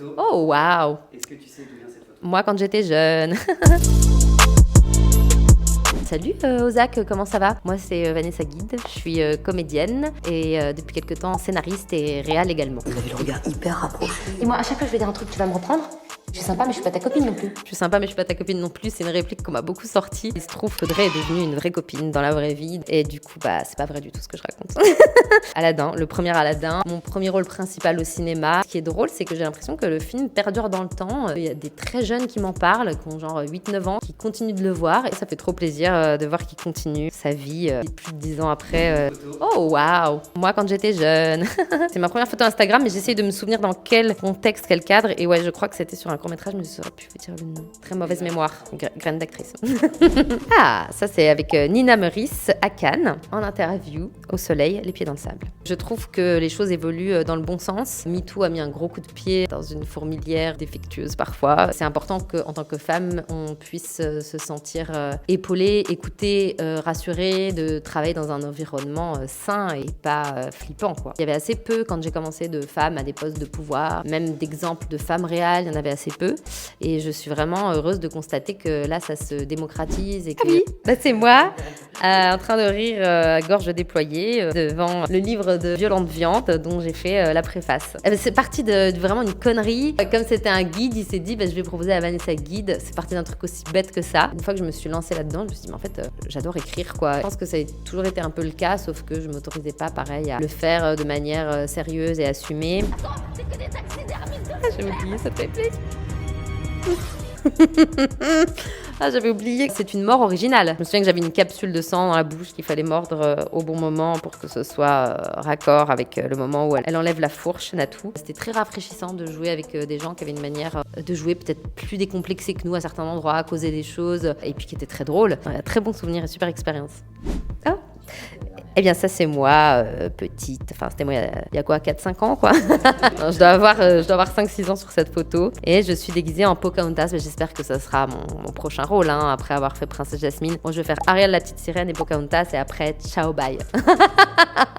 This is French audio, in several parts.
Oh, waouh! Est-ce que tu sais d'où vient cette photo? Moi, quand j'étais jeune. Salut Ozak, comment ça va? Moi, c'est Vanessa Guide, je suis comédienne et depuis quelques temps scénariste et réal également. Il avait le regard hyper rapproché. Et moi, à chaque fois que je vais dire un truc, tu vas me reprendre? Je suis sympa, mais je suis pas ta copine non plus. Je suis sympa, mais je suis pas ta copine non plus. C'est une réplique qu'on m'a beaucoup sortie. Il se trouve qu'Audrey est devenue une vraie copine dans la vraie vie. Et du coup, c'est pas vrai du tout ce que je raconte. Aladdin, le premier Aladdin, mon premier rôle principal au cinéma. Ce qui est drôle, c'est que j'ai l'impression que le film perdure dans le temps. Il y a des très jeunes qui m'en parlent, qui ont genre 8-9 ans, qui continuent de le voir. Et ça fait trop plaisir de voir qu'il continue sa vie plus de 10 ans après. Oh, waouh! Moi, quand j'étais jeune. C'est ma première photo Instagram, mais j'essaye de me souvenir dans quel contexte, quel cadre. Et ouais, je crois que c'était sur un court-métrage, mais je ne saurais plus vous dire le nom. Très mauvaise mémoire. Graine d'actrice. Ah, ça c'est avec Nina Meurice à Cannes, en interview, au soleil, les pieds dans le sable. Je trouve que les choses évoluent dans le bon sens. MeToo a mis un gros coup de pied dans une fourmilière défectueuse parfois. C'est important qu'en tant que femme, on puisse se sentir épaulée, écoutée, rassurée, de travailler dans un environnement sain et pas flippant, quoi. Il y avait assez peu, quand j'ai commencé, de femmes à des postes de pouvoir, même d'exemples de femmes réelles, il y en avait assez peu. Et je suis vraiment heureuse de constater que là, ça se démocratise. Et que... Ah oui, c'est moi, en train de rire à gorge déployée devant le livre de Violente Viande dont j'ai fait la préface. C'est parti de vraiment une connerie. Comme c'était un guide, il s'est dit je vais proposer à Vanessa Guide. C'est parti d'un truc aussi bête que ça. Une fois que je me suis lancée là-dedans, je me suis dit mais en fait j'adore écrire, quoi. Je pense que ça a toujours été un peu le cas, sauf que je m'autorisais pas pareil à le faire de manière sérieuse et assumée. J'ai oublié cette réplique. Ah, j'avais oublié que c'est une mort originale. Je me souviens que j'avais une capsule de sang dans la bouche qu'il fallait mordre au bon moment pour que ce soit raccord avec le moment où elle enlève la fourche, Natou. C'était très rafraîchissant de jouer avec des gens qui avaient une manière de jouer peut-être plus décomplexée que nous à certains endroits, à causer des choses, et puis qui était très drôle. Très bon souvenir et super expérience. Oh. Eh bien, ça, c'est moi, petite. Enfin, c'était moi il y a quoi, 4-5 ans, quoi. Non, je dois avoir 5-6 ans sur cette photo. Et je suis déguisée en Pocahontas. Mais j'espère que ça sera mon prochain rôle, hein, après avoir fait Princesse Jasmine. Bon, je vais faire Ariel la petite sirène et Pocahontas. Et après, ciao, bye.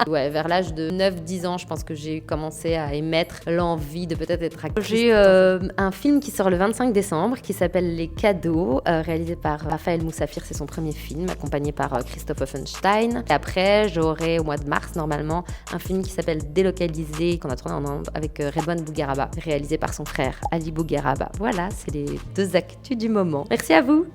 Ouais, vers l'âge de 9-10 ans, je pense que j'ai commencé à émettre l'envie de peut-être être actrice. J'ai un film qui sort le 25 décembre qui s'appelle Les Cadeaux, réalisé par Raphaël Moussafir. C'est son premier film, accompagné par Christophe Offenstein. Et après, j'aurai au mois de mars, normalement, un film qui s'appelle Délocalisé, qu'on a tourné en Inde avec Redouane Bougueraba, réalisé par son frère Ali Bougueraba. Voilà, c'est les deux actus du moment. Merci à vous!